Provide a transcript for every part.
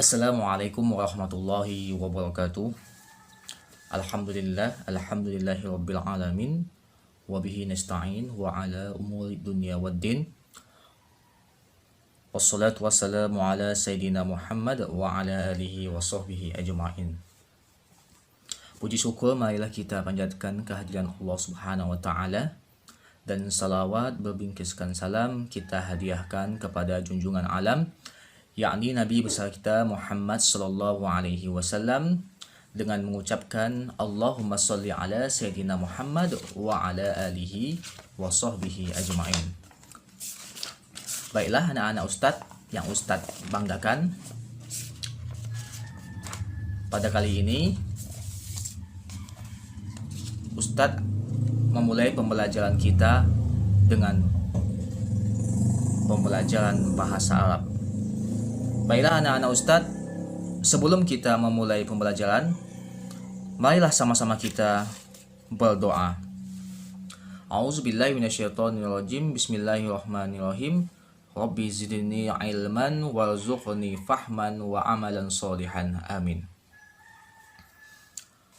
Assalamualaikum warahmatullahi wabarakatuh. Alhamdulillahi rabbil alamin. Wabihi nasta'in wa ala umuri dunya waddin. Wassalatu wassalamu ala Sayyidina Muhammad wa ala alihi wa sahbihi ajma'in. Puji syukur marilah kita panjatkan kehadiran Allah Subhanahu wa taala, dan salawat berbingkiskan salam kita hadiahkan kepada junjungan alam, yakni Nabi besar kita Muhammad sallallahu alaihi wasallam, dengan mengucapkan Allahumma sholli ala Sayyidina Muhammad wa ala alihi wa sahbihi ajma'in. Baiklah anak-anak Ustadz yang Ustadz banggakan, pada kali ini Ustadz memulai pembelajaran kita dengan pembelajaran bahasa Arab. Baiklah anak-anak Ustadz, sebelum kita memulai pembelajaran, marilah sama-sama kita berdoa. A'udzubillahi minasyaitonirrajim. Bismillahirrahmanirrahim. Rabbi zidni ilman warzuqni fahman wa amalan sholihan. Amin.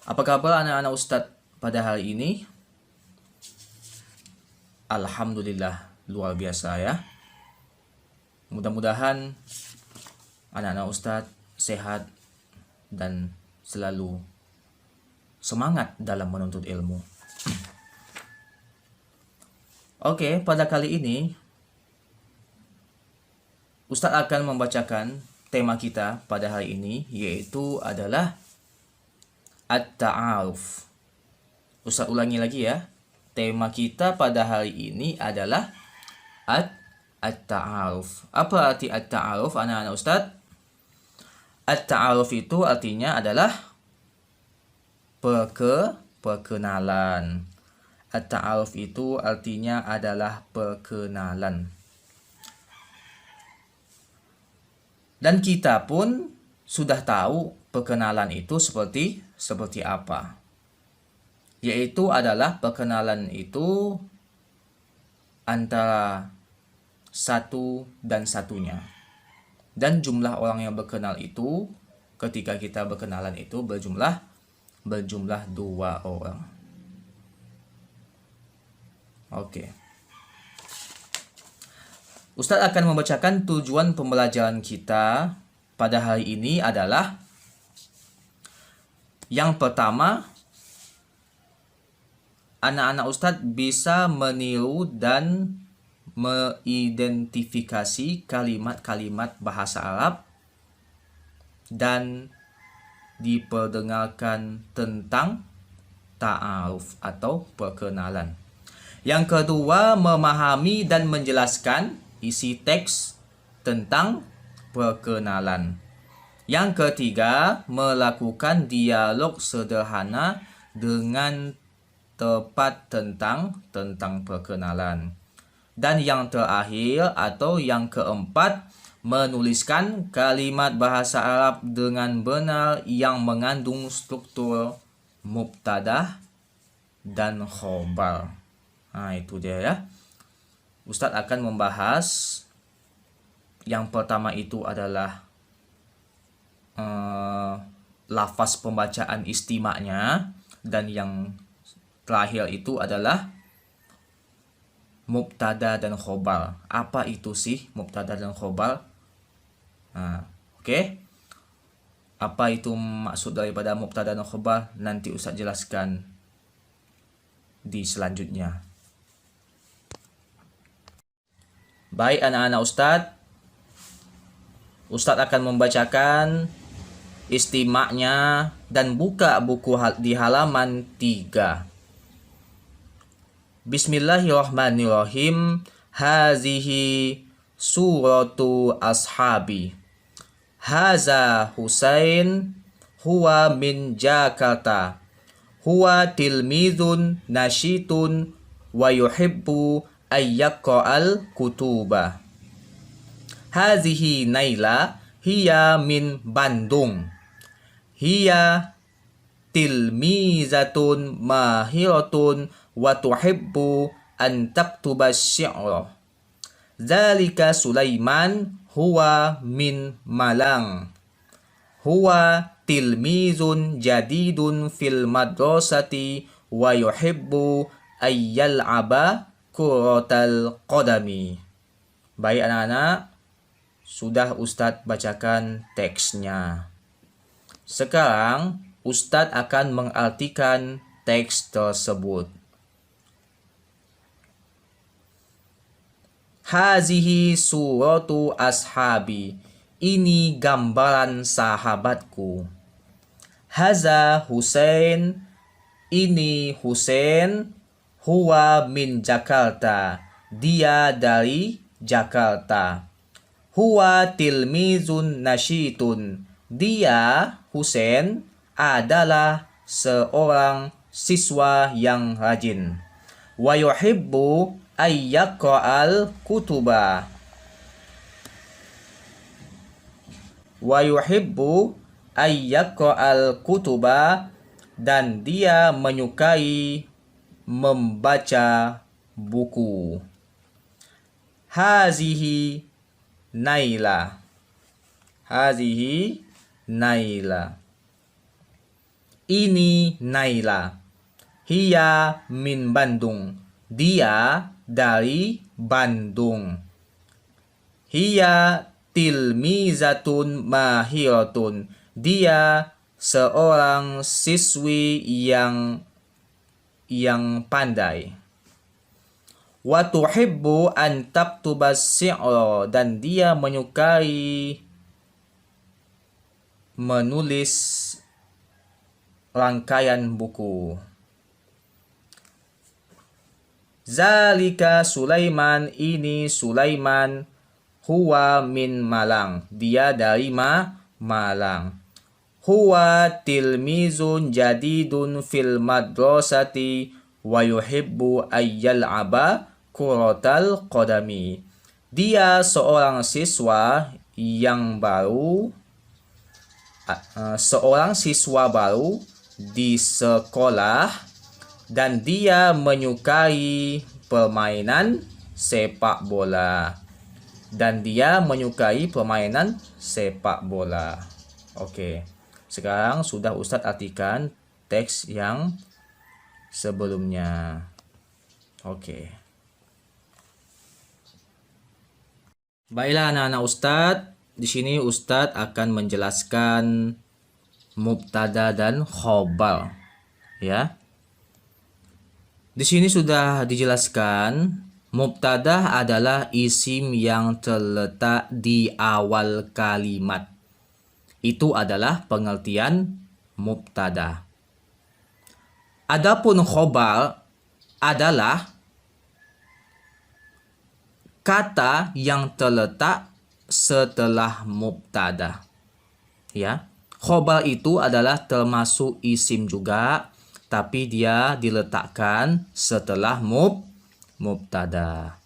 Apa kabar anak-anak Ustadz pada hari ini? Alhamdulillah, luar biasa ya. Mudah-mudahan anak-anak Ustadz sehat dan selalu semangat dalam menuntut ilmu. Oke, pada kali ini Ustadz akan membacakan tema kita pada hari ini, yaitu adalah At-Ta'aruf. Ustadz ulangi lagi ya. Tema kita pada hari ini adalah At-Ta'aruf. Apa arti At-Ta'aruf anak-anak Ustadz? At-Ta'aruf itu artinya adalah perkenalan. At-Ta'aruf itu artinya adalah perkenalan. Dan kita pun sudah tahu perkenalan itu seperti apa. Yaitu adalah perkenalan itu antara satu dan satunya. Dan jumlah orang yang berkenal itu ketika kita berkenalan itu berjumlah 2 orang. Oke. Ustadz akan membacakan tujuan pembelajaran kita pada hari ini adalah yang pertama, anak-anak Ustadz bisa meniru dan mengidentifikasi kalimat-kalimat bahasa Arab dan diperdengarkan tentang ta'aruf atau perkenalan. Yang kedua, memahami dan menjelaskan isi teks tentang perkenalan. Yang ketiga, melakukan dialog sederhana dengan tepat tentang perkenalan. Dan yang terakhir atau yang keempat, menuliskan kalimat bahasa Arab dengan benar yang mengandung struktur mubtada dan khobar. Nah, itu dia ya. Ustadz akan membahas yang pertama itu adalah lafaz pembacaan istimaknya, dan yang terakhir itu adalah mubtada dan khobar. Apa itu sih mubtada dan khobar? Nah, oke. Apa itu maksud daripada mubtada dan khobar? Nanti Ustadz jelaskan di selanjutnya. Baik anak-anak Ustadz akan membacakan istimaknya dan buka buku di halaman 3. Bismillahirrahmanirrahim. Hazihi suratu ashabi. Haza Husain huwa min Jakarta. Huwa tilmidun nasyitun wa yuhibbu ayyaqra'al kutuba. Hazihi Naila hiya min Bandung. Hiya tilmizatun mahiratun wa tuhibbu an taktuba syi'ra. Zalika Sulaiman huwa min Malang. huwa tilmizun jadidun fil madrasati wa yuhibbu ayyal'aba kuratal qadami. Baik anak-anak, sudah Ustadz bacakan teksnya. Sekarang Ustadz akan mengartikan teks tersebut. Hazihi suratu ashabi. Ini gambaran sahabatku. Haza Husain. Ini Husain. Huwa min Jakarta. Dia dari Jakarta. Huwa tilmizun nasyitun. Dia, Husain, adalah seorang siswa yang rajin. Wa yuhibbu ayyaqra'al kutuba. Wa yuhibbu ayyaqra'al kutuba, dan dia menyukai membaca buku. Hazihi Naila. Hazihi Naila. Ini Naila. Hiya min Bandung. Dia dari Bandung. Hiya tilmizatun mahiratun. Dia seorang siswi yang pandai. Wa tuhibbu an taktubas syi'ra, dan dia menyukai menulis rangkaian buku. Zalika Sulaiman. Ini Sulaiman. Huwa min Malang. Dia dari Malang. Huwa tilmizun jadidun fil madrasati wa yuhibbu ayyal'aba kuratal qadami. Dia seorang siswa yang baru, seorang siswa baru di sekolah, dan dia menyukai permainan sepak bola. Dan dia menyukai permainan sepak bola. Oke. Sekarang sudah Ustadz artikan teks yang sebelumnya. Oke. Baiklah anak-anak Ustadz, di sini Ustadz akan menjelaskan mubtada dan khobar, ya. Di sini sudah dijelaskan, mubtada adalah isim yang terletak di awal kalimat. Itu adalah pengertian mubtada. Adapun khobar adalah kata yang terletak setelah mubtada. Ya, khobar itu adalah termasuk isim juga, tapi dia diletakkan setelah mubtada.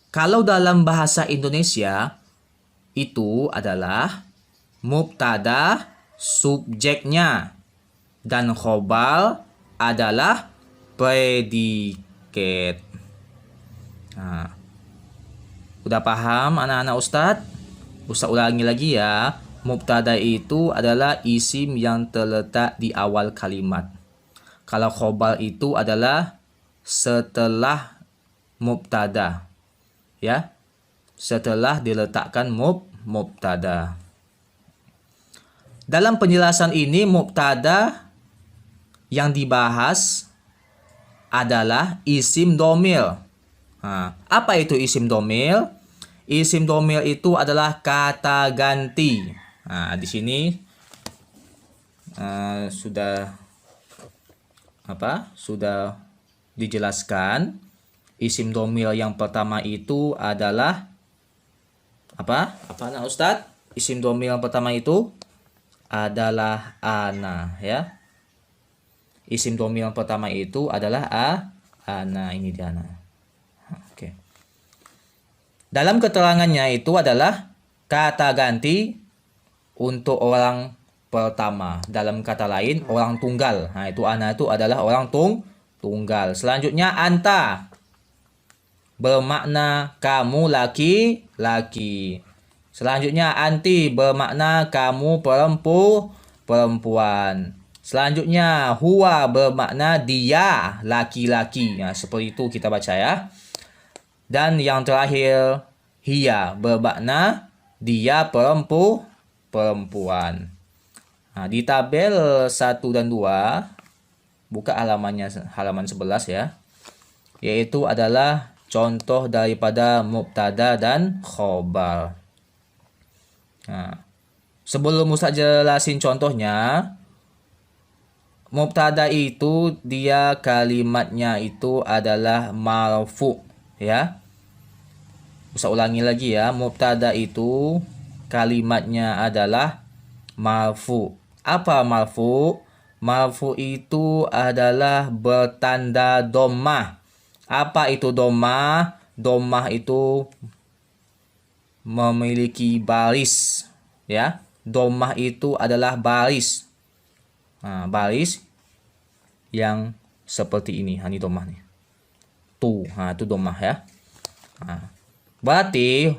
Kalau dalam bahasa Indonesia itu adalah mubtada subjeknya dan khobar adalah predikat. Nah, udah paham anak-anak Ustadz? Ustadz ulangi lagi ya. Mubtada itu adalah isim yang terletak di awal kalimat. Kalau khobar itu adalah setelah mubtada. Ya. Setelah diletakkan mubtada. Dalam penjelasan ini mubtada yang dibahas adalah isim domir. Nah, apa itu isim domir? Isim domir itu adalah kata ganti. Nah, di sini sudah dijelaskan. Isim domir yang pertama itu adalah apa anak Ustadz? Isim domir yang pertama itu adalah ana, ya. Isim domir yang pertama itu adalah ana. Ini dia ana. Oke. Dalam keterangannya itu adalah kata ganti untuk orang pertama. Dalam kata lain, orang tunggal. Nah, itu ana itu adalah orang tunggal. Selanjutnya anta bermakna kamu laki-laki. Selanjutnya anti bermakna kamu perempuan. Selanjutnya huwa bermakna dia laki-laki. Nah, seperti itu kita baca ya. Dan yang terakhir hiya bermakna dia perempuan. Nah, di tabel 1 dan 2 buka halaman 11 ya. Yaitu adalah contoh daripada mubtada dan khobar. Nah, sebelum Ustaz jelasin contohnya, mubtada itu dia kalimatnya itu adalah marfu ya. Ustaz ulangi lagi ya, mubtada itu kalimatnya adalah marfu. Apa marfu? Marfu itu adalah bertanda dhammah. Apa itu dhammah? Dhammah itu memiliki baris ya. Dhammah itu adalah baris. Nah, baris yang seperti ini. Ini dhammah nih. Tuh, nah itu dhammah ya. Nah, berarti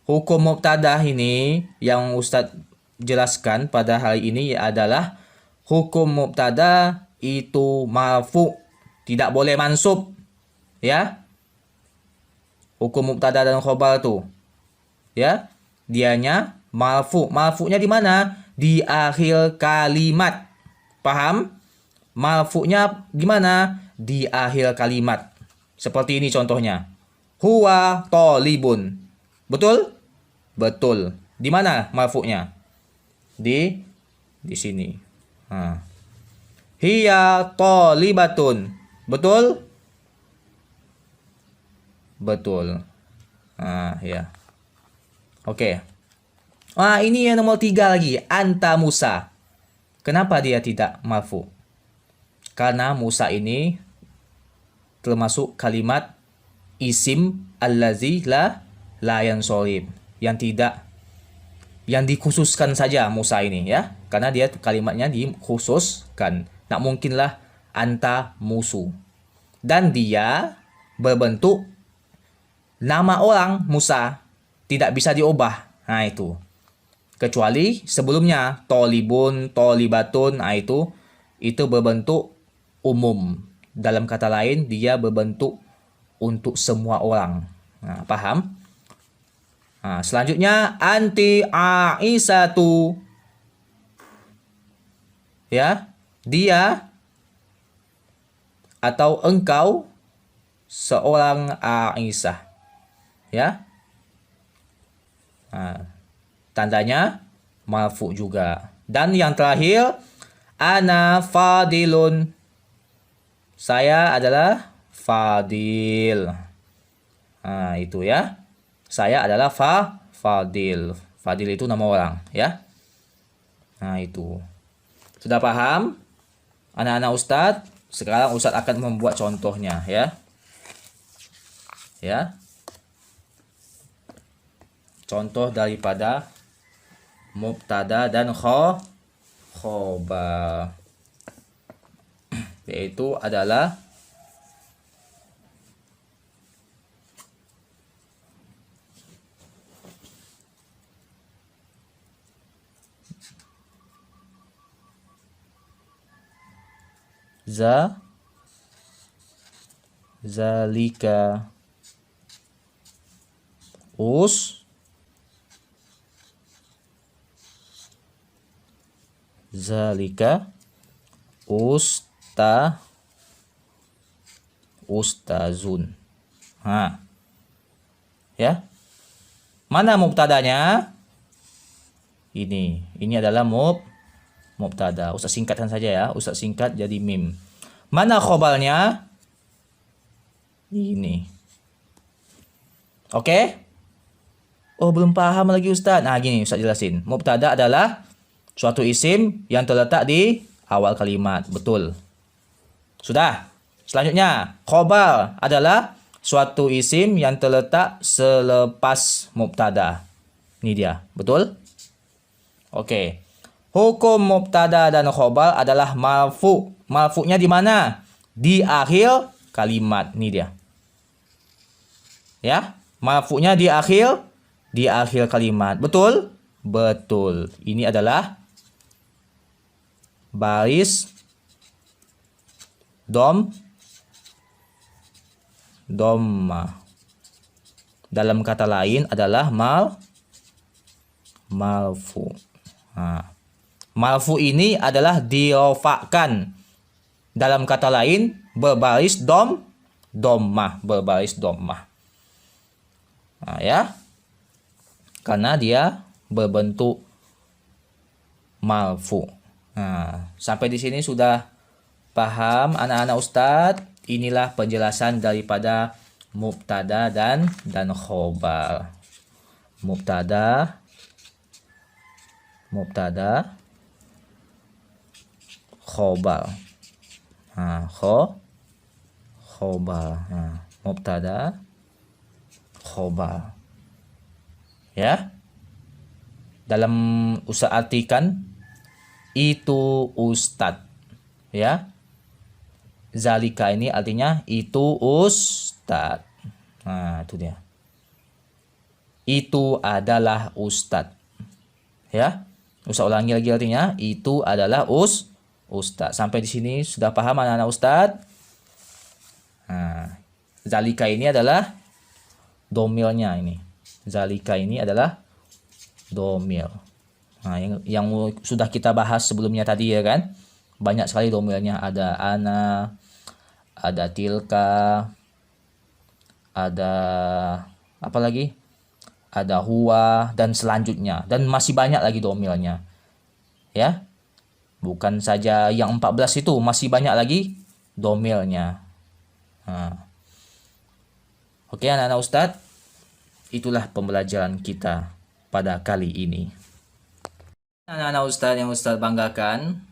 hukum mubtada ini yang Ustadz jelaskan pada hari ini adalah hukum mubtada itu marfu, tidak boleh mansub ya. Hukum mubtada dan khobar tuh ya, dianya marfu. Marfunya di mana? Di akhir kalimat. Paham? Marfunya gimana? Di akhir kalimat. Seperti ini contohnya. Huwa thalibun. Betul? Betul. Di mana marfunya? Di sini. Nah. Hiya thalibatun. Betul? Betul. Nah, ya. Oke. Wah, ini yang nomor 3 lagi. Anta Musa. Kenapa dia tidak marfu? Karena Musa ini termasuk kalimat isim allazi la yansorib. Yang dikhususkan saja Musa ini ya. Karena dia kalimatnya dikhususkan. Nak mungkinlah anta musu. Dan dia berbentuk nama orang Musa. Tidak bisa diubah. Nah itu. Kecuali sebelumnya tolibun, tolibatun. Nah itu berbentuk umum. Dalam kata lain dia berbentuk untuk semua orang. Nah, paham? Nah, selanjutnya anti Aisyatu. Ya, dia atau engkau seorang Aisyah. Ya. Nah, tandanya marfu juga. Dan yang terakhir ana fadilun. Saya adalah fadil. Nah, itu ya. Saya adalah fadil. Fadil itu nama orang ya. Nah, itu. Sudah paham? Anak-anak Ustadz, sekarang Ustadz akan membuat contohnya ya. Ya. Contoh daripada mubtada dan khobar. Yaitu adalah zalika zalika ustazun. Ha. Ya. Mana mubtadanya? Ini adalah mubtada. Ustaz singkatkan saja ya. Ustaz singkat jadi mim. Mana khobarnya? Ini. Oke? Oh, belum paham lagi Ustaz. Nah, gini Ustaz jelasin. Mubtada adalah suatu isim yang terletak di awal kalimat. Betul. Sudah. Selanjutnya, khobar adalah suatu isim yang terletak selepas mubtada. Ini dia. Betul? Oke. Hukum mubtada dan khobar adalah marfu. Marfu'nya di mana? Di akhir kalimat. Ini dia. Ya. Marfu'nya di akhir di akhir kalimat. Betul? Betul. Ini adalah baris dhamma. Dalam kata lain adalah marfu. Marfu ini adalah dirofakkan. Dalam kata lain berbaris dhammah, berbaris dhammah. Ya. Karena dia berbentuk marfu. Sampai di sini sudah paham anak-anak Ustadz? Inilah penjelasan daripada mubtada dan khobar. Mubtada, khobar. Khobar. Mubtada, khobar. Ya. Dalam Ustadz artikan itu Ustadz. Ya. Zalika ini artinya itu Ustadz. Itu dia. Itu adalah Ustadz. Ya. Ustadz ulangi lagi artinya itu adalah Ustadz. Sampai di sini sudah paham anak-anak Ustadz? Zalika ini adalah domirnya ini. Zalika ini adalah domir. Yang sudah kita bahas sebelumnya tadi ya kan. Banyak sekali domirnya. Ada ana, ada tilka, ada apa lagi? Ada huwa dan selanjutnya. Dan masih banyak lagi domirnya. Ya. Bukan saja yang 14 itu, masih banyak lagi domirnya. Oke anak-anak Ustadz, itulah pembelajaran kita pada kali ini. Anak-anak Ustadz yang Ustadz banggakan,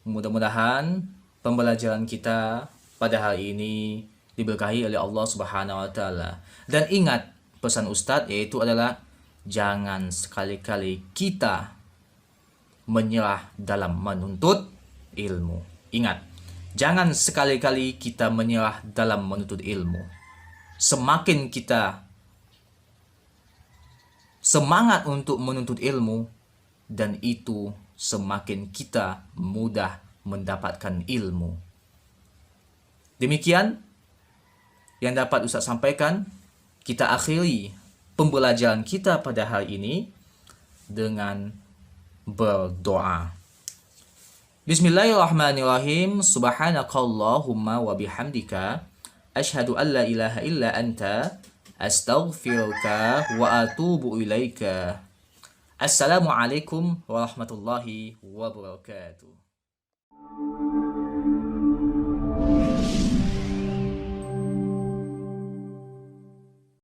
mudah-mudahan pembelajaran kita pada hari ini diberkahi oleh Allah Subhanahu wa taala. Dan ingat pesan Ustadz yaitu adalah jangan sekali-kali kita menyerah dalam menuntut ilmu. Ingat, jangan sekali-kali kita menyerah dalam menuntut ilmu. Semakin kita semangat untuk menuntut ilmu, dan itu semakin kita mudah mendapatkan ilmu. Demikian yang dapat Ustaz sampaikan. Kita akhiri pembelajaran kita pada hari ini dengan berdoa. Bismillahirrahmanirrahim. Subhanakallahumma wa bihamdika asyhadu an la ilaha illa anta astaghfiruka wa atubu ilaika. Assalamualaikum warahmatullahi wabarakatuh.